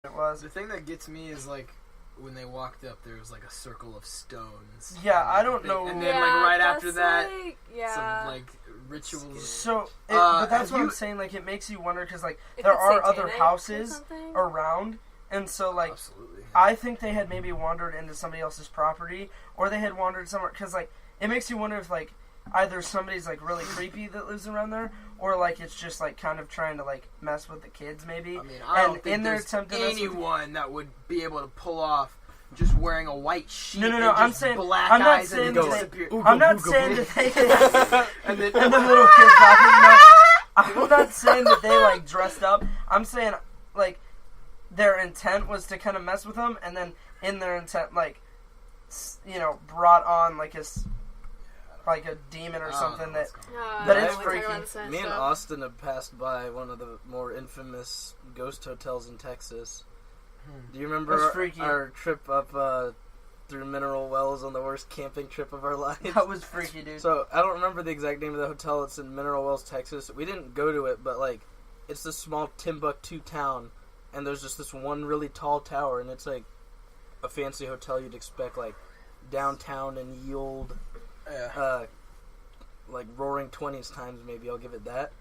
it was. The thing that gets me is like when they walked up, there was like a circle of stones. Yeah, I don't know. And then like right after that, yeah. some like rituals. So, but that's what I'm saying. Like, it makes you wonder because like there are other houses around, and so like Absolutely. I think they had maybe wandered into somebody else's property, or they had wandered somewhere because like it makes you wonder if like either somebody's like really creepy that lives around there, or like it's just like kind of trying to like mess with the kids maybe. I mean, I don't think there's anyone that would be able to pull off just wearing a white sheet. No. I'm saying black eyes and disappear. I'm not saying that they and then the little kids laughing. No, I'm not saying that they like dressed up. I'm saying like their intent was to kind of mess with them, and then in their intent, like brought on like a demon or something that. But it's freaky. Me and Austin have passed by one of the more infamous ghost hotels in Texas. Do you remember our trip up through Mineral Wells on the worst camping trip of our lives? That was freaky, dude. So, I don't remember the exact name of the hotel. It's in Mineral Wells, Texas. We didn't go to it, but, like, it's this small Timbuktu town, and there's just this one really tall tower, and it's, like, a fancy hotel you'd expect, like, downtown in ye old, like, roaring 20s times, maybe. I'll give it that.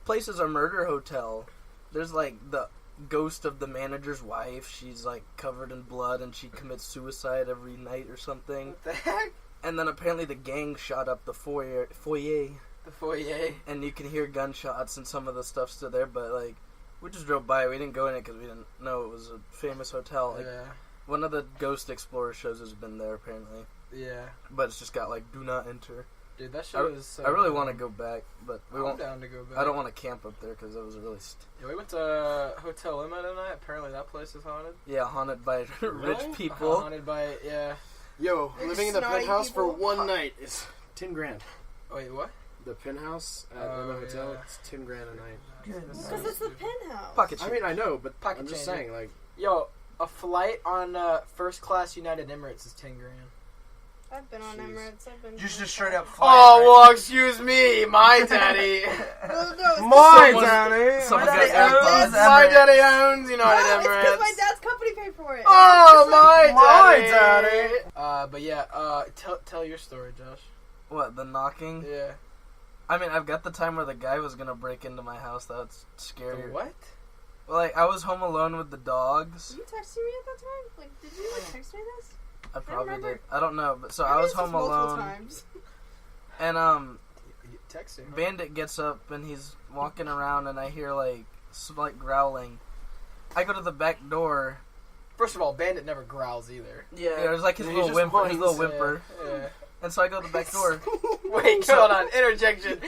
Place is a murder hotel. There's, like, the ghost of the manager's wife. She's like covered in blood and she commits suicide every night or something. What the heck? And then apparently the gang shot up the foyer. The foyer. And you can hear gunshots and some of the stuff's still there, but like we just drove by. We didn't go in it because we didn't know it was a famous hotel. Like, one of the Ghost Explorer shows has been there apparently. Yeah. But it's just got like do not enter. Dude, that show is so I really want to go back, but we won't. I'm down to go back. I don't want to camp up there because it was really. Yeah, we went to Hotel Lima tonight. Apparently, that place is haunted. Yeah, haunted by rich people. Haunted by Yo, living in the penthouse for one night is $10,000. Wait, what? The penthouse at Lima Hotel, it's $10,000 a night. Because it's the penthouse. Pocket I mean, I know, but Pocket I'm just change. saying, like, Yo, a flight on first class United Emirates is $10,000. I've been on Emirates. I've been. Just a straight up. Oh well, excuse me, my daddy. My daddy. My daddy owns United Emirates. It's because my dad's company paid for it. Oh, my daddy. But yeah, tell your story, Josh. What, the knocking? Yeah. I mean, I've got the time where the guy was gonna break into my house. That's scary. What? Like, I was home alone with the dogs. Did you text me at that time? Like, did you text me this? I probably did. I don't know, but so I was home alone. Times. And Texting. Bandit gets up and he's walking around, and I hear like slight growling. I go to the back door. First of all, Bandit never growls either. Yeah, there's like his little whimper. Yeah. And so I go to the back door. Wait, hold on. Interjection.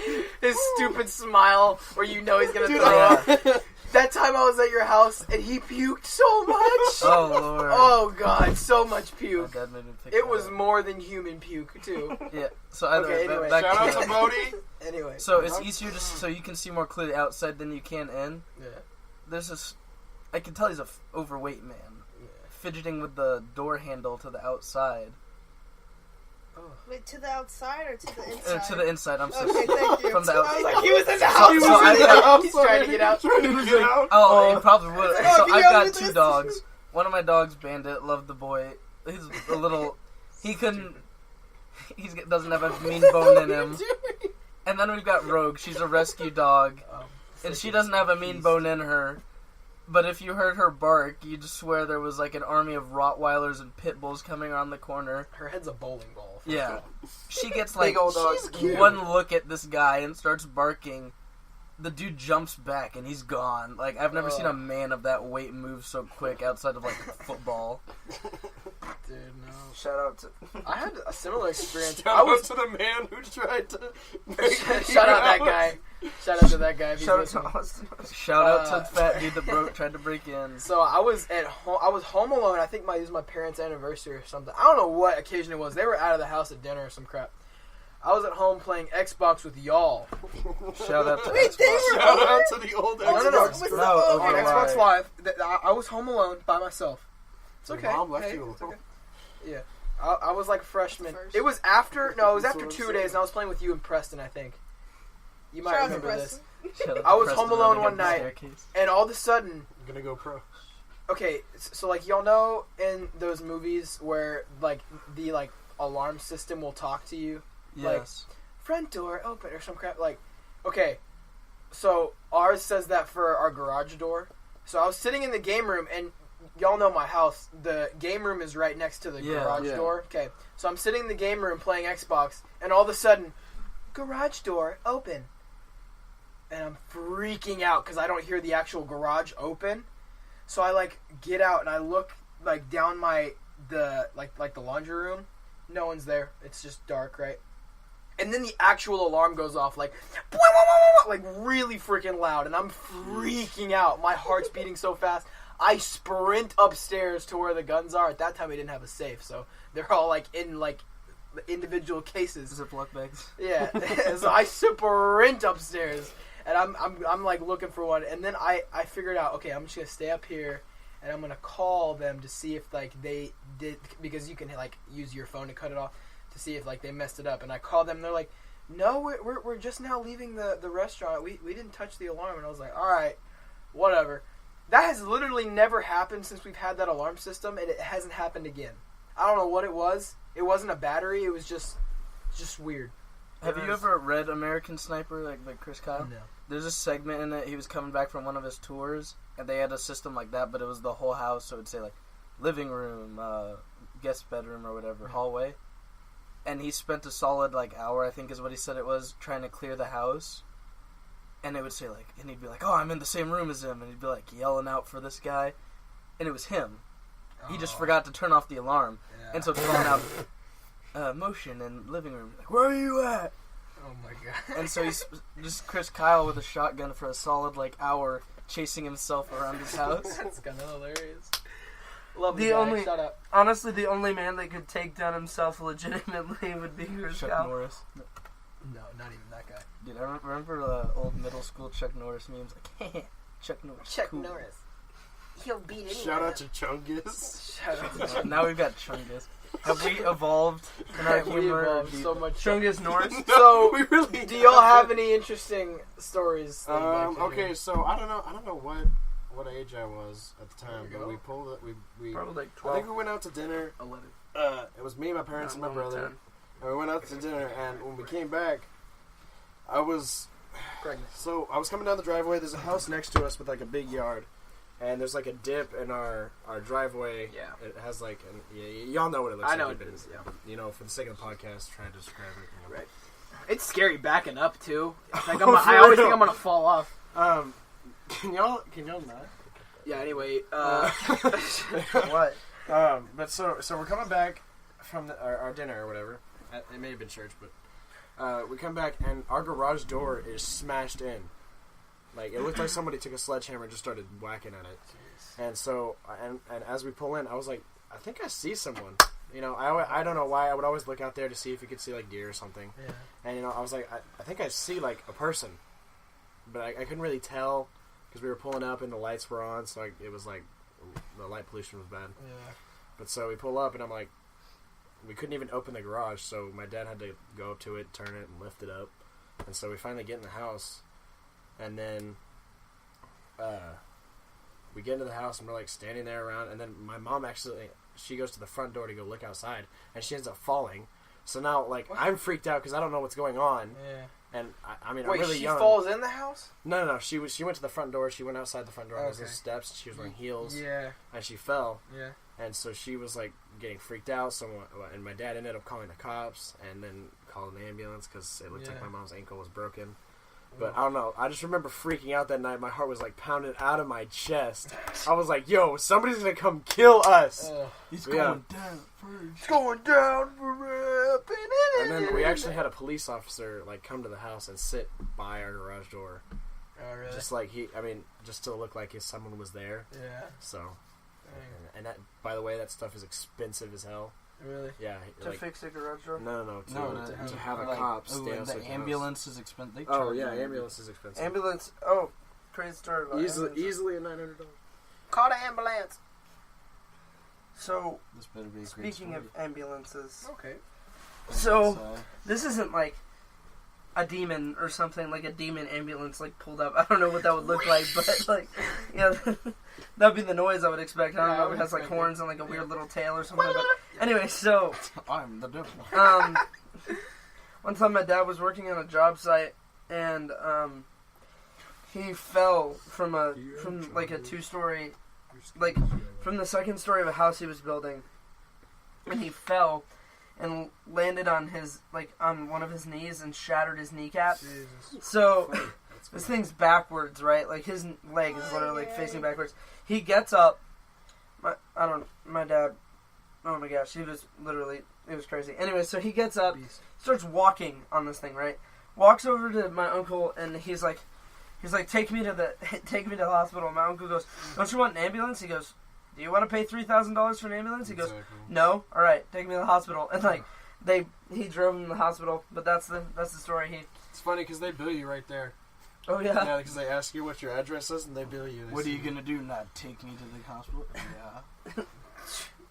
His stupid smile where you know he's gonna throw up. That time I was at your house and he puked so much. Oh, Lord. Oh, God. So much puke. My dad made me pick it was more than human puke, too. Yeah. So anyway. Shout out to Bodie. Anyway. So it's easier so you can see more clearly outside than you can in. Yeah. There's this... I can tell he's a overweight man. Yeah. Fidgeting with the door handle to the outside. Oh. Wait, to the outside or to the inside? To the inside, I'm sorry. Okay, thank you. From the outside. Like he was in the house. He's trying to get out. Oh, he probably would. Like, so I've got two dogs. One of my dogs, Bandit, loved the boy. He's a little... He couldn't... He doesn't have a mean bone in him. And then we've got Rogue. She's a rescue dog. And she doesn't have a mean bone in her. But if you heard her bark, you'd swear there was like an army of Rottweilers and Pit Bulls coming around the corner. Her head's a bowling ball. Yeah. She gets like cute. one look at this guy and starts barking. The dude jumps back and he's gone. Like, I've never seen a man of that weight move so quick outside of like football. Dude, no. Shout out to... I had a similar experience. Shout out to the man who tried to Shout out that guy. Shout out to that guy. Shout out to Austin. Shout out to the fat dude that tried to break in. So I was at home. I was home alone. I think it was my parents' anniversary or something. I don't know what occasion it was. They were out of the house at dinner or some crap. I was at home playing Xbox with y'all. Shout out to Wait, Xbox. Shout out to the old Xbox. No, on Xbox Live. I was home alone by myself. It's okay. Your mom left hey, you it's okay. Yeah. I was like a freshman. It was after 2 days, and I was playing with you and Preston, I think. You might remember this. I was home alone one night, and all of a sudden... I'm gonna go pro. okay, so like y'all know in those movies where like the like alarm system will talk to you, Yes. front door open or some crap. Like, okay, so ours says that for our garage door. So I was sitting in the game room, and y'all know my house. The game room is right next to the garage door. Okay, so I'm sitting in the game room playing Xbox, and all of a sudden, garage door open, and I'm freaking out because I don't hear the actual garage open. So I like get out and I look like down the laundry room. No one's there. It's just dark, right? And then the actual alarm goes off like really freaking loud, and I'm freaking out. My heart's beating so fast. I sprint upstairs to where the guns are. At that time, we didn't have a safe, so they're all like in like individual cases. Ziploc bags. Yeah. So I sprint upstairs, and I'm like looking for one, and then I figured out, okay, I'm just gonna stay up here, and I'm gonna call them to see if like they did, because you can like use your phone to cut it off, to see if like they messed it up. And I called them, and they're like, no, we're just now leaving the restaurant. We didn't touch the alarm. And I was like, all right, whatever. That has literally never happened since we've had that alarm system, and it hasn't happened again. I don't know what it was. It wasn't a battery. It was just weird. Have you ever read American Sniper, like Chris Kyle? No. There's a segment in it. He was coming back from one of his tours, and they had a system like that, but it was the whole house. So it would say like living room, guest bedroom, or whatever, hallway. And he spent a solid like hour, I think is what he said it was, trying to clear the house. And it would say like, and he'd be like, "Oh, I'm in the same room as him," and he'd be like yelling out for this guy, and it was him. He just forgot to turn off the alarm, and so calling out, motion in living room, like, "Where are you at?" Oh my god. And so he's just Chris Kyle with a shotgun for a solid like hour, chasing himself around his house. That's kind of hilarious. Love The guy. only- Shut up. Honestly, the only man that could take down himself legitimately would be Chris Chuck Kyle. Norris. No, not even that guy. Dude, I remember the old middle school Chuck Norris memes, like, Chuck Norris. Chuck cool. Norris. He'll beat anyone. Shout out to Chungus. Shout out to Now we've got Chungus. Have we evolved in our We humor? evolved so much. Chungus Norris. So, we really do y'all have any interesting stories? that you'd like to Okay, hear? so I don't know what age I was at the time, There you but go. we pulled it. We Probably like I 12. think we went out to dinner. 11. It was me, my parents, and my No, more than brother. 10. And we went out to dinner, and when we came back, I was Pregnant. So I was coming down the driveway. There's a house next to us with like a big yard, and there's like a dip in our driveway. Yeah. It has like y'all know what it looks like. I know what but it is, yeah. You know, for the sake of the podcast, trying to describe it. You know. Right. It's scary backing up too. It's like Oh, I for always real? think I'm gonna fall off. Can y'all not? Yeah. Anyway. What? But so we're coming back from our dinner or whatever. It may have been church, but we come back and our garage door is smashed in. Like it looked like somebody took a sledgehammer and just started whacking at it. And so and as we pull in, I was like, I think I see someone. You know, I don't know why. I would always look out there to see if you could see like deer or something. Yeah. And you know, I was like, I think I see like a person, but I couldn't really tell because we were pulling up and the lights were on, so it was like the light pollution was bad. Yeah. But so we pull up and I'm like, we couldn't even open the garage, so my dad had to go up to it, turn it, and lift it up. And so we finally get in the house, and then we get into the house and we're like standing there around, and then my mom actually, she goes to the front door to go look outside, and she ends up falling. So now, like, What? I'm freaked out because I don't know what's going on, Yeah. and I mean, Wait, I'm really she young. falls in the house? No. She went to the front door. She went outside the front door. There's Okay. those steps. She was wearing heels, Yeah. and she fell. Yeah. And so she was like getting freaked out. And my dad ended up calling the cops and then calling the ambulance because it looked like Yeah. my mom's ankle was broken. But I don't know. I just remember freaking out that night. My heart was like pounded out of my chest. I was like, "Yo, somebody's gonna come kill us." He's Yeah. going down first. It's going down for And then we actually had a police officer like come to the house and sit by our garage door, Oh, really? just like just to look like if someone was there. Yeah. So, Dang. and that, by the way, that stuff is expensive as hell. Really? Yeah, To like, fix a garage door? no, to have a like, cop ooh, stay and outside the the house. ambulance is expensive. Oh yeah, ambulance is expensive. Ambulance. Oh, crazy story about ambulance. Easily a $900. Call the ambulance. So, This better be a great speaking story. of ambulances, Okay. so this isn't like a demon or something, like a demon ambulance, like pulled up. I don't know what that would look like, but like, yeah, that'd be the noise I would expect. I don't know if it has like horns and like a weird little tail or something. But anyway, so I'm the devil. one time my dad was working on a job site and he fell from like a 2-story, like from the 2nd story of a house he was building, and he fell and landed on on one of his knees and shattered his kneecap. Jesus. So this thing's backwards, right? Like his leg is literally like facing backwards. He gets up. My dad. Oh my gosh, it was crazy. Anyway, so he gets up, starts walking on this thing, right? Walks over to my uncle and he's like, take me to the hospital. My uncle goes, don't you want an ambulance? He goes, do you want to pay $3,000 for an ambulance? He goes, no. All right, take me to the hospital. And like, he drove him to the hospital. But that's the story. It's funny because they bill you right there. Oh yeah. Yeah, because they ask you what your address is and they bill you. What are you gonna do? Not take me to the hospital? Yeah.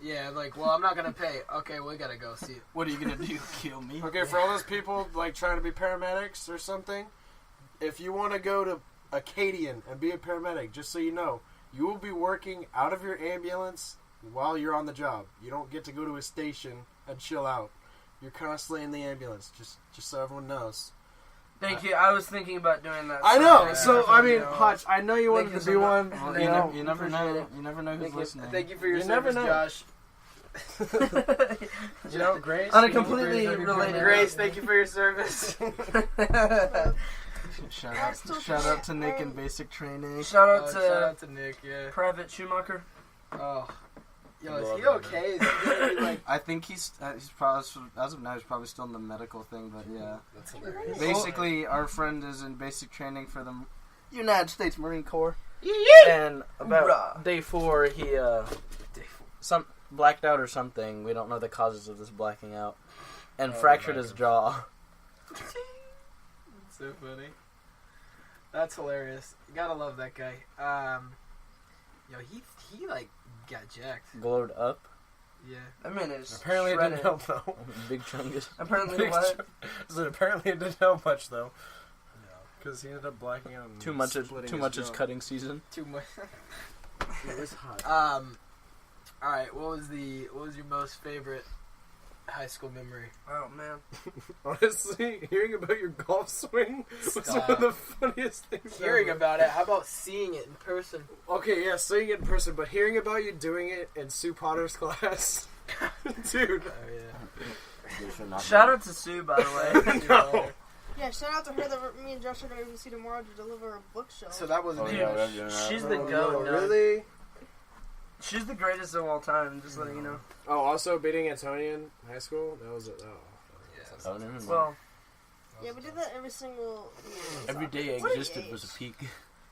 Yeah, like, well, I'm not gonna pay. Okay, we gotta go see it. What are you gonna do? Kill me? Okay, for all those people like trying to be paramedics or something, if you want to go to Acadian and be a paramedic, just so you know, you will be working out of your ambulance while you're on the job. You don't get to go to a station and chill out. You're constantly in the ambulance, just so everyone knows. Thank you. I was thinking about doing that. I know. thank So you. I mean, You know, Hutch, I know you wanted thank to you be so one. much. Well, You know, you never appreciate know. it. You never know who's Thank you. listening. Thank you for your You never service, know. Josh. You know, Grace. On a you know, completely Grace, related Grace, thank you for your service. Shout out to Nick in basic training. Shout out Shout to out to Nick, yeah. Private Schumacher. Oh. Yo, Love is he that, okay? Is he gonna be like... I think he's probably, as of now, he's probably still in the medical thing, but yeah. That's hilarious. Basically, our friend is in basic training for the United States Marine Corps. And about Hoorah. day 4, he some blacked out or something. We don't know the causes of this blacking out, and fractured his jaw. That's so funny. That's hilarious. You gotta love that guy. Yo, he like got jacked. Glowed up. Yeah. That man is Apparently it shredded. didn't help though. Big chungus. Apparently what? So apparently it didn't help much though. Because he ended up blacking out. And Too much splitting his is jaw. cutting season. Too much. It was hot. All right. What was your most favorite high school memory? Oh man. Honestly, hearing about your golf swing was one Stop. of the funniest things. Hearing ever. about it. How about seeing it in person? Okay, yeah, seeing it in person, but hearing about you doing it in Sue Potter's class, dude. Oh yeah. Shout out to Sue, by the way. No. Yeah, shout out to her that me and Josh are going to see tomorrow to deliver a bookshelf. So that wasn't Dude, it. she's the Oh, goat. no, dog. really? She's the greatest of all time. Just letting you know. Oh, also beating Antonia in high school. That was it. I don't even know. Well, Yeah, we did that every single year. Every day I 28. existed was a peak.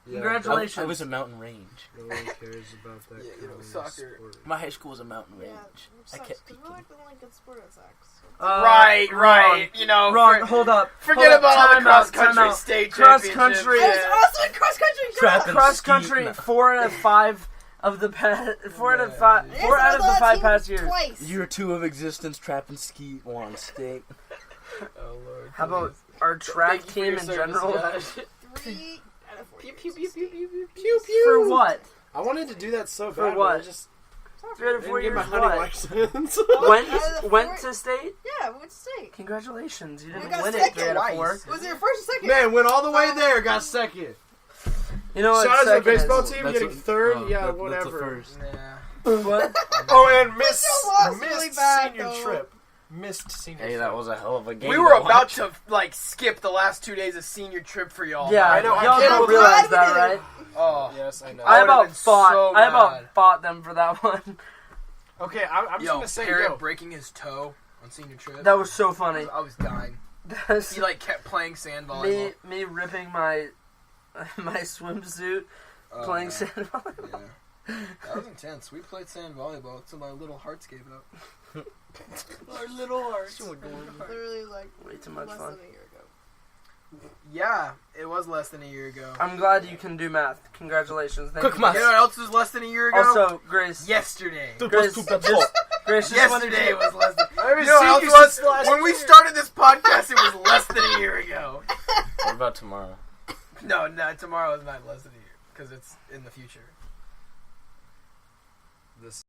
Congratulations. I was a mountain range. No one cares about that. Yeah, you know, kind of soccer. sport. My high school was a mountain range. Yeah, I kept because we're peeking. like the only good sport at Saks. Right. You know, Wrong. Hold up. Forget Hold up. about all the Time out, cross country time out. state Cross championships. country. I was also in cross country. Shut Crap up. and Cross ski. country. No. 4 out of 5 of the four out of five. Yes, 4 out of although the that 5 team past years. Twice. Year 2 of existence, trap and ski, one state. Oh Lord. How about our track Thank you for team your in service, general? Josh. 3 out of 4 Pew years. pew pew pew pew pew Pew pew. pew. For what? I wanted to do that so For bad. But what? I just 3 out of 4 didn't get years. my hunting What? license. Went to state. Yeah, we went to state. Congratulations, you We didn't got win it second 3 out of 4. twice. Was it your first or second? Man, went all the way there, got second. You know what? Shout out to the second baseball is- team That's getting what- third. oh, Yeah, that's whatever. the first. Yeah. What? Oh, and missed still lost really bad, senior though. trip. Missed senior Hey, trip. that was a hell of a game. We were to about watch. to like skip the last 2 days of senior trip for y'all. Yeah, I know, I y'all can't don't believe realize it. that, right? Oh. Yes, I know. I would've been so I about mad. fought them for that one. Okay, I'm just Yo, gonna say, Parrot yo. breaking his toe on senior trip. That was so funny. I was dying. That's He like kept playing sand volleyball. me ripping my swimsuit, Oh, playing yeah. sand volleyball. Yeah. That was intense. We played sand volleyball until our little hearts gave out. Our little hearts. Literally like Way too much less fun. than a year ago. Yeah, it was less than a year ago. I'm glad you can do math. Congratulations. Thank Quick you. math. You know what else was less than a year ago? Also, Grace. Yesterday. Grace, Gracious, Yesterday was less than. I haven't You know what seen else you was? since last When we year. started this podcast, it was less than a year ago. What about tomorrow? No, tomorrow is not less than a year because it's in the future. This